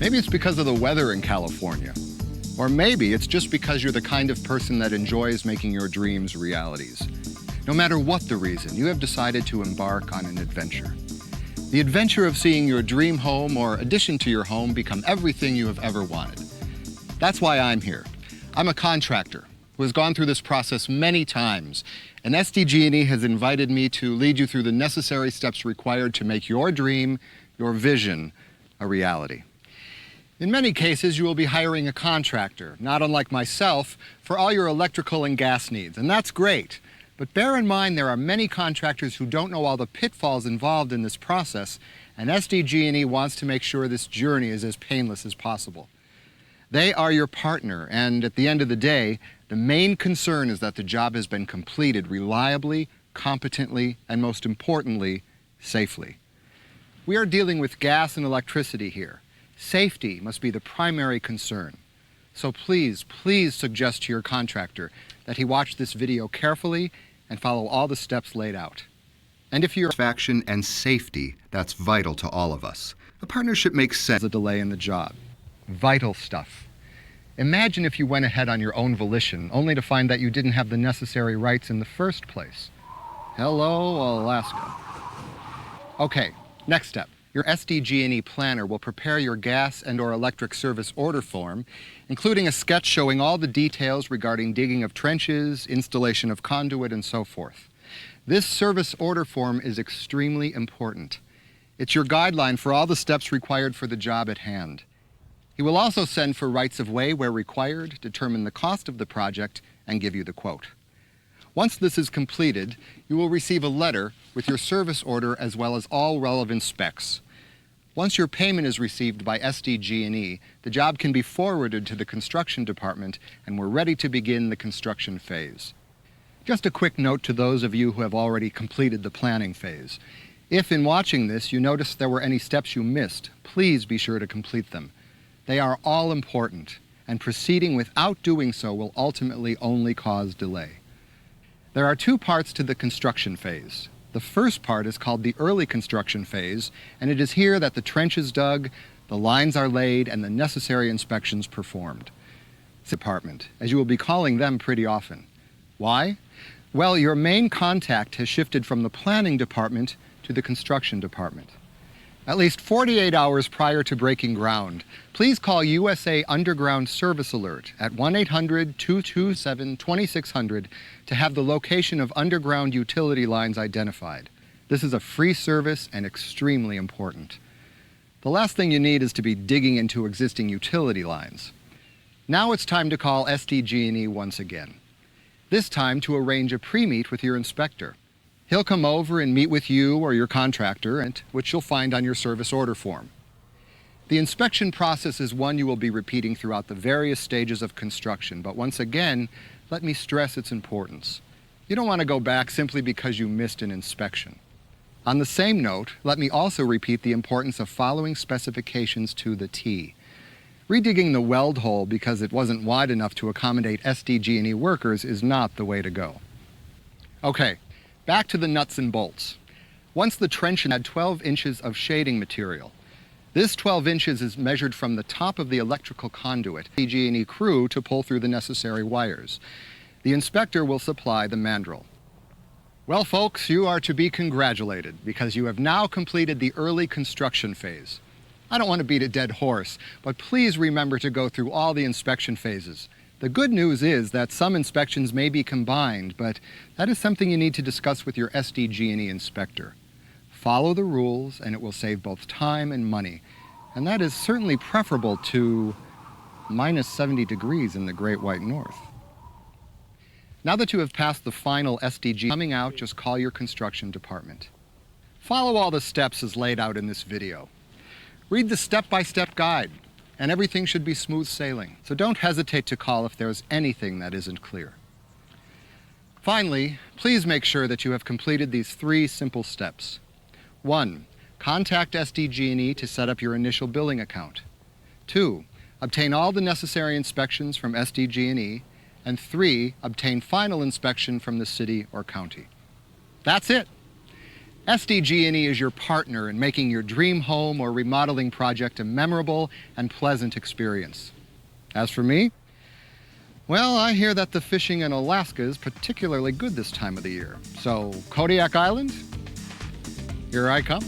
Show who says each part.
Speaker 1: Maybe it's because of the weather in California. Or maybe it's just because you're the kind of person that enjoys making your dreams realities. No matter what the reason, you have decided to embark on an adventure. The adventure of seeing your dream home or addition to your home become everything you have ever wanted. That's why I'm here. I'm a contractor who has gone through this process many times, and SDG&E has invited me to lead you through the necessary steps required to make your dream, your vision, a reality. In many cases, you will be hiring a contractor, not unlike myself, for all your electrical and gas needs, and that's great. But bear in mind there are many contractors who don't know all the pitfalls involved in this process, and SDG&E wants to make sure this journey is as painless as possible. They are your partner, and at the end of the day, the main concern is that the job has been completed reliably, competently, and most importantly, safely. We are dealing with gas and electricity here. Safety must be the primary concern. So please suggest to your contractor that he watch this video carefully and follow all the steps laid out. And if you're satisfaction and safety, that's vital to all of us. A partnership makes sense. A delay in the job. Vital stuff. Imagine if you went ahead on your own volition, only to find that you didn't have the necessary rights in the first place. Hello, Alaska. Okay, next step. Your SDG&E planner will prepare your gas and/or electric service order form, including a sketch showing all the details regarding digging of trenches, installation of conduit, and so forth. This service order form is extremely important. It's your guideline for all the steps required for the job at hand. He will also send for rights of way where required, determine the cost of the project, and give you the quote. Once this is completed, you will receive a letter with your service order as well as all relevant specs. Once your payment is received by SDG&E, the job can be forwarded to the construction department and we're ready to begin the construction phase. Just a quick note to those of you who have already completed the planning phase. If in watching this you notice there were any steps you missed, please be sure to complete them. They are all important, and proceeding without doing so will ultimately only cause delay. There are two parts to the construction phase. The first part is called the early construction phase, and it is here that the trench is dug, the lines are laid, and the necessary inspections performed. Department, as you will be calling them pretty often. Why? Well, your main contact has shifted from the planning department to the construction department. At least 48 hours prior to breaking ground, please call USA Underground Service Alert at 1-800-227-2600 to have the location of underground utility lines identified. This is a free service and extremely important. The last thing you need is to be digging into existing utility lines. Now it's time to call SDG&E once again. This time to arrange a pre-meet with your inspector. He'll come over and meet with you or your contractor, which you'll find on your service order form. The inspection process is one you will be repeating throughout the various stages of construction, but once again, let me stress its importance. You don't want to go back simply because you missed an inspection. On the same note, let me also repeat the importance of following specifications to the T. Redigging the weld hole because it wasn't wide enough to accommodate SDG&E workers is not the way to go. Okay. Back to the nuts and bolts. Once the trench had 12 inches of shading material. This 12 inches is measured from the top of the electrical conduit, SDG&E crew to pull through the necessary wires. The inspector will supply the mandrel. Well, folks, you are to be congratulated because you have now completed the early construction phase. I don't want to beat a dead horse, but please remember to go through all the inspection phases. The good news is that some inspections may be combined, but that is something you need to discuss with your SDG&E inspector. Follow the rules and it will save both time and money. And that is certainly preferable to minus 70 degrees in the Great White North. Now that you have passed the final SDG coming out, just call your construction department. Follow all the steps as laid out in this video. Read the step-by-step guide. And everything should be smooth sailing. So don't hesitate to call if there's anything that isn't clear. Finally, please make sure that you have completed these 3 simple steps. 1. Contact SDG&E to set up your initial billing account. 2. Obtain all the necessary inspections from SDG&E. And 3. Obtain final inspection from the city or county. That's it. SDG&E is your partner in making your dream home or remodeling project a memorable and pleasant experience. As for me, well, I hear that the fishing in Alaska is particularly good this time of the year. So, Kodiak Island, here I come.